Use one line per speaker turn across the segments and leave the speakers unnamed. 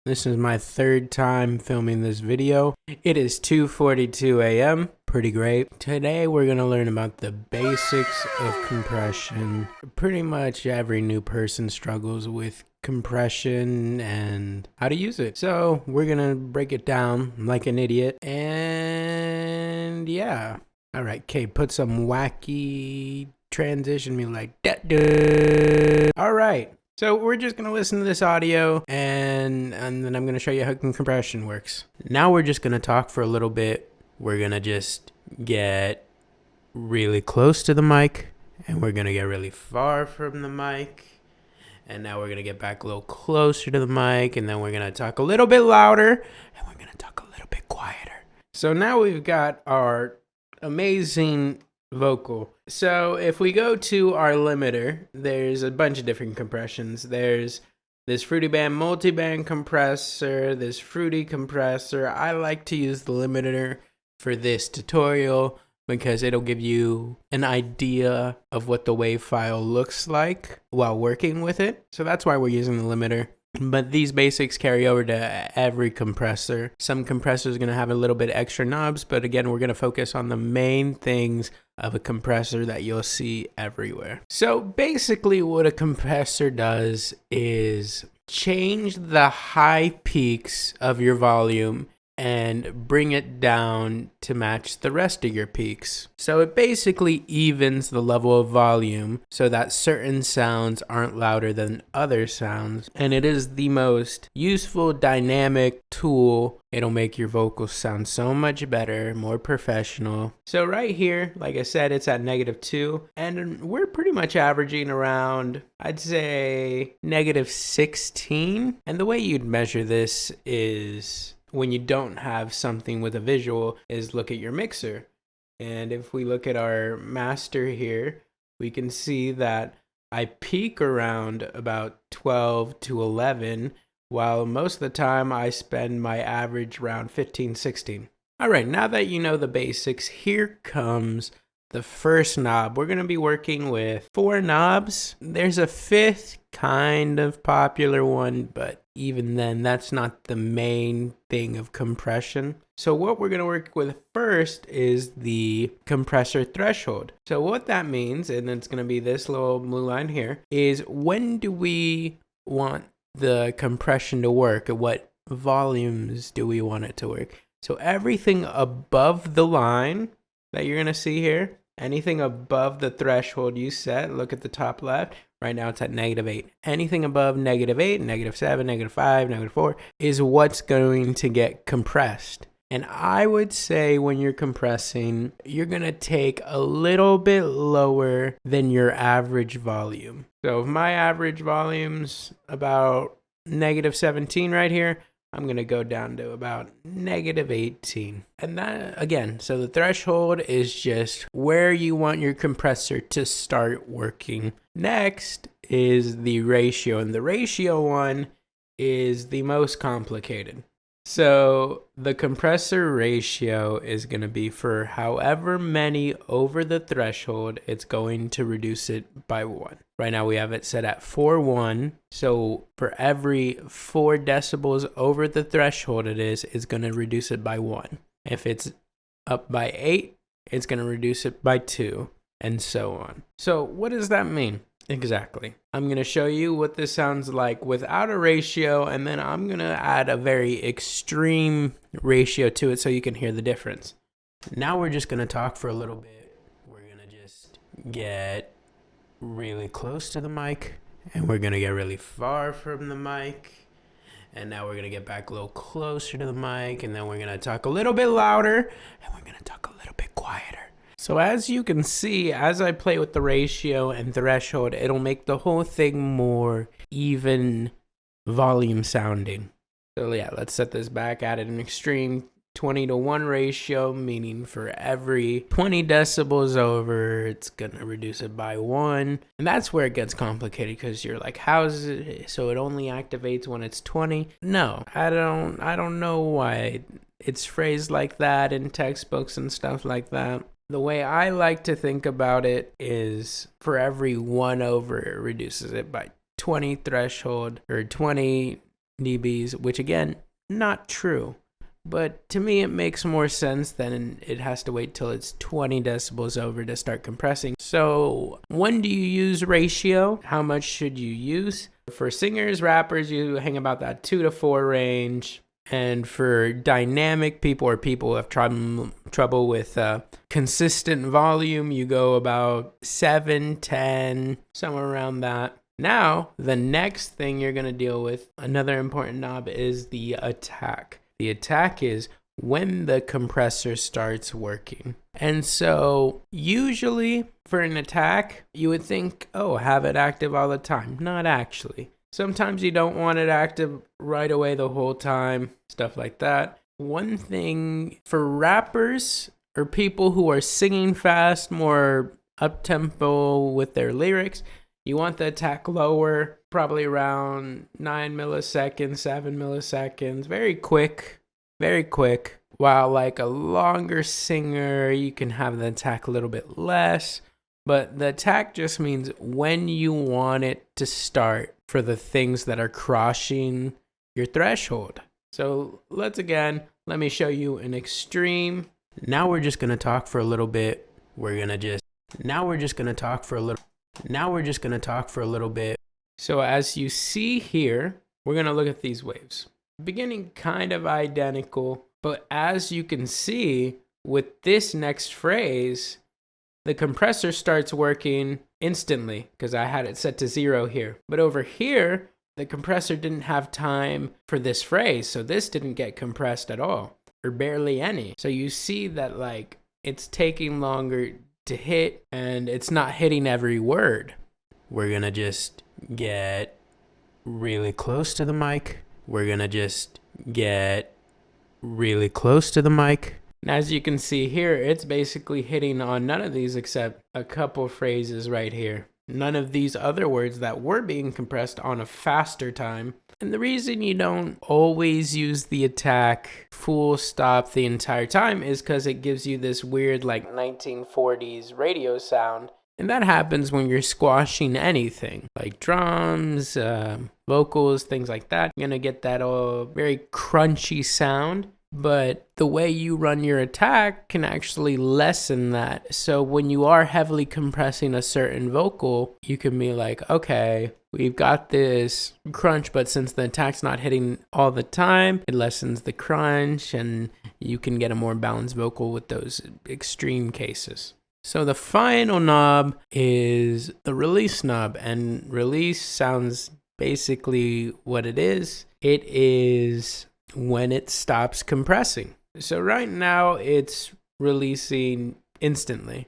This is my third time filming this video. It is 2:42 a.m. Pretty great. Today we're going to learn about the basics of compression. Pretty much every new person struggles with compression and how to use it. So we're going to break it down like an idiot. And yeah. All right, Cade, put some wacky transition me like that. All right. So we're just going to listen to this audio and then I'm going to show you how compression works. Now we're just going to talk for a little bit. We're going to just get really close to the mic and we're going to get really far from the mic. And now we're going to get back a little closer to the mic and then we're going to talk a little bit louder and we're going to talk a little bit quieter. So now we've got our amazing vocal. So if we go to our limiter, there's a bunch of different compressions. There's this fruity band multi-band compressor, this fruity compressor. I like to use the limiter for this tutorial because it'll give you an idea of what the wave file looks like while working with it. So that's why we're using the limiter. But these basics carry over to every compressor. Some compressors are going to have a little bit extra knobs, but again, we're going to focus on the main things of a compressor that you'll see everywhere. So basically what a compressor does is change the high peaks of your volume and bring it down to match the rest of your peaks. So it basically evens the level of volume so that certain sounds aren't louder than other sounds. And it is the most useful dynamic tool. It'll make your vocals sound so much better, more professional. So right here, like I said, it's at -2. And we're pretty much averaging around, I'd say, -16. And the way you'd measure this is, when you don't have something with a visual, is look at your mixer. And if we look at our master here, we can see that I peak around about 12 to 11, while most of the time I spend my average around 15, 16. All right, now that you know the basics, here comes the first knob. We're going to be working with 4 knobs. There's a 5th kind of popular one, but even then, that's not the main thing of compression. So what we're going to work with first is the compressor threshold. So what that means, and it's going to be this little blue line here, is when do we want the compression to work? At what volumes do we want it to work? So everything above the line that you're going to see here, anything above the threshold you set, look at the top left. Right now it's at -8. Anything above -8, -7, -5, -4 is what's going to get compressed. And I would say when you're compressing, you're going to take a little bit lower than your average volume. So if my average volume's about -17 right here, I'm going to go down to about -18. And that, again, so the threshold is just where you want your compressor to start working. Next is the ratio, and the ratio one is the most complicated. So the compressor ratio is going to be for however many over the threshold, it's going to reduce it by 1. Right now we have it set at 4.1. So for every 4 decibels over the threshold it's going to reduce it by 1. If it's up by 8, it's going to reduce it by 2, and so on. So what does that mean? Exactly. I'm going to show you what this sounds like without a ratio, and then I'm going to add a very extreme ratio to it so you can hear the difference. Now we're just going to talk for a little bit. We're going to just get really close to the mic, and we're going to get really far from the mic. And now we're going to get back a little closer to the mic, and then we're going to talk a little bit louder, and we're going to talk a little bit quieter. So as you can see, as I play with the ratio and threshold, it'll make the whole thing more even volume sounding. So yeah, let's set this back at an extreme 20:1 ratio, meaning for every 20 decibels over, it's going to reduce it by 1. And that's where it gets complicated because you're like, how is it? So it only activates when it's 20? No, I don't know why it's phrased like that in textbooks and stuff like that. The way I like to think about it is for every 1 over, it reduces it by 20 threshold or 20 dBs, which again, not true. But to me, it makes more sense than it has to wait till it's 20 decibels over to start compressing. So when do you use ratio? How much should you use? For singers, rappers, you hang about that 2 to 4 range. And for dynamic people or people who have trouble with consistent volume, you go about 7, 10, somewhere around that. Now, the next thing you're going to deal with, another important knob, is the attack. The attack is when the compressor starts working. And so usually for an attack, you would think, oh, have it active all the time. Not actually. Sometimes you don't want it active right away the whole time, stuff like that. One thing for rappers or people who are singing fast, more up-tempo with their lyrics, you want the attack lower, probably around 9 milliseconds, 7 milliseconds, very quick, very quick. While like a longer singer, you can have the attack a little bit less, but the attack just means when you want it to start for the things that are crossing your threshold. So let me show you an extreme. Now we're just going to talk for a little bit. Now we're just going to talk for a little bit. So as you see here, we're going to look at these waves. Beginning kind of identical, but as you can see with this next phrase, the compressor starts working instantly because I had it set to 0 here. But over here, the compressor didn't have time for this phrase, so this didn't get compressed at all, or barely any. So you see that like it's taking longer to hit, and it's not hitting every word. We're gonna just get really close to the mic. And as you can see here, it's basically hitting on none of these except a couple phrases right here. None of these other words that were being compressed on a faster time. And the reason you don't always use the attack full stop the entire time is because it gives you this weird like 1940s radio sound. And that happens when you're squashing anything like drums, vocals, things like that. You're going to get that all very crunchy sound. But the way you run your attack can actually lessen that. So when you are heavily compressing a certain vocal, you can be like, okay, we've got this crunch, but since the attack's not hitting all the time, it lessens the crunch and you can get a more balanced vocal with those extreme cases. So the final knob is the release knob, and release sounds basically what it is. It is when it stops compressing. So right now it's releasing instantly.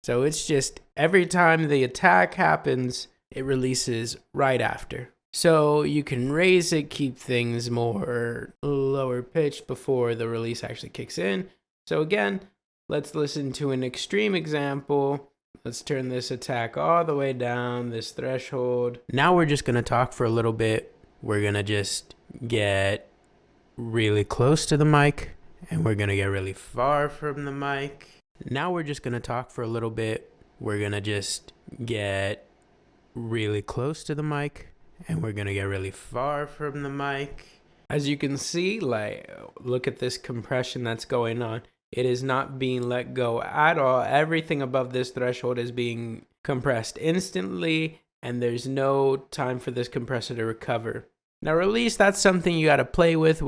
So it's just every time the attack happens, it releases right after. So you can raise it, keep things more lower pitched before the release actually kicks in. So again, let's listen to an extreme example. Let's turn this attack all the way down, this threshold. Now we're just going to talk for a little bit. We're going to just get really close to the mic, and we're going to get really far from the mic. Now we're just going to talk for a little bit. We're going to just get really close to the mic, and we're going to get really far from the mic. As you can see, like, look at this compression that's going on. It is not being let go at all. Everything above this threshold is being compressed instantly, and there's no time for this compressor to recover. Now release, that's something you got to play with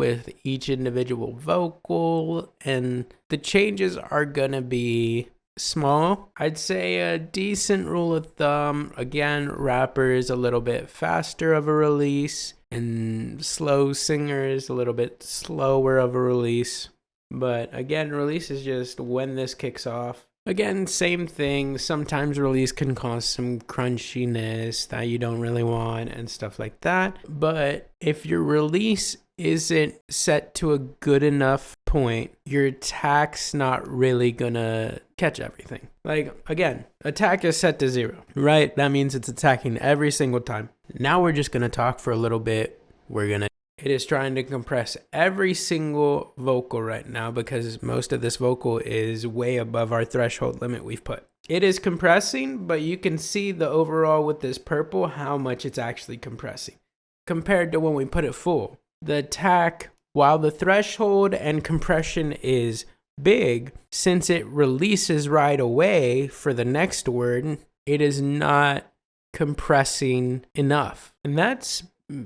each individual vocal, and the changes are going to be small. I'd say a decent rule of thumb, again, rappers a little bit faster of a release, and slow singers a little bit slower of a release. But again, release is just when this kicks off. Again, same thing. Sometimes release can cause some crunchiness that you don't really want and stuff like that. But if your release isn't set to a good enough point, your attack's not really gonna catch everything. Like, again, attack is set to 0, right? That means it's attacking every single time. Now we're just gonna talk for a little bit. It is trying to compress every single vocal right now because most of this vocal is way above our threshold limit we've put. It is compressing, but you can see the overall with this purple how much it's actually compressing compared to when we put it full. The attack, while the threshold and compression is big, since it releases right away for the next word, it is not compressing enough. And that's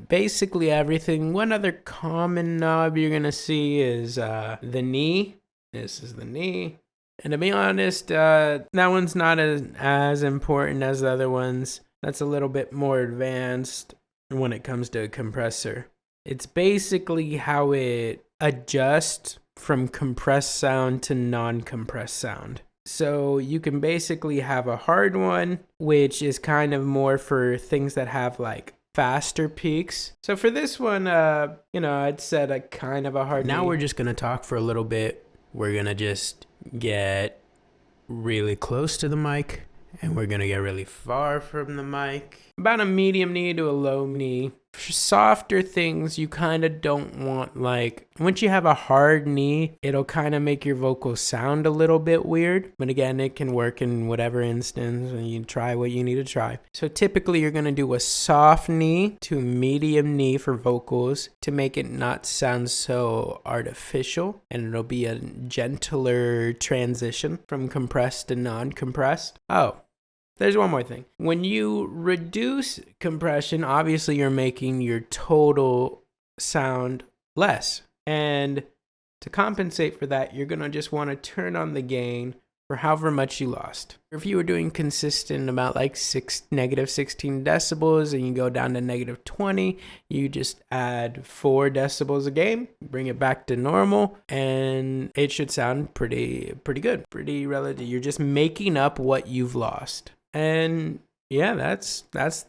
basically everything. One other common knob you're gonna see is the knee. This is the knee. And to be honest, that one's not as important as the other ones. That's a little bit more advanced when it comes to a compressor. It's basically how it adjusts from compressed sound to non-compressed sound. So you can basically have a hard one, which is kind of more for things that have like faster peaks. So for this one, I'd set a kind of a hard. Now we're just gonna talk for a little bit. We're gonna just get really close to the mic, and we're gonna get really far from the mic. About a medium knee to a low knee. For softer things, you kind of don't want, like, once you have a hard knee, it'll kind of make your vocals sound a little bit weird. But again, it can work in whatever instance, and you try what you need to try. So typically you're going to do a soft knee to medium knee for vocals to make it not sound so artificial, and it'll be a gentler transition from compressed to non-compressed. Oh, there's one more thing. When you reduce compression, obviously you're making your total sound less. And to compensate for that, you're going to just want to turn on the gain for however much you lost. If you were doing consistent about like negative 16 decibels and you go down to negative 20, you just add 4 decibels a gain, bring it back to normal, and it should sound pretty good, pretty relative. You're just making up what you've lost. And yeah, that's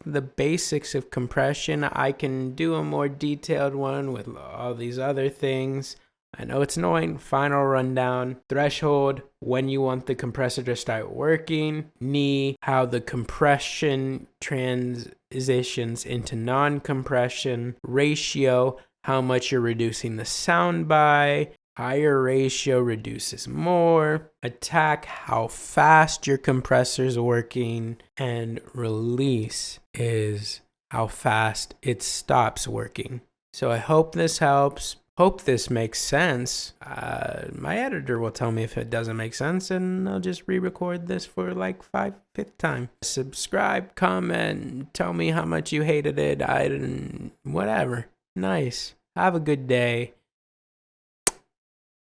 the basics of compression. I can do a more detailed one with all these other things. I know it's annoying. Final rundown. Threshold, when you want the compressor to start working. Knee, how the compression transitions into non-compression. Ratio, how much you're reducing the sound by. Higher ratio reduces more. Attack, how fast your compressor is working. And release is how fast it stops working. So I hope this helps. Hope this makes sense. My editor will tell me if it doesn't make sense, and I'll just re-record this for like 5th time. Subscribe, comment, tell me how much you hated it. Whatever. Nice. Have a good day.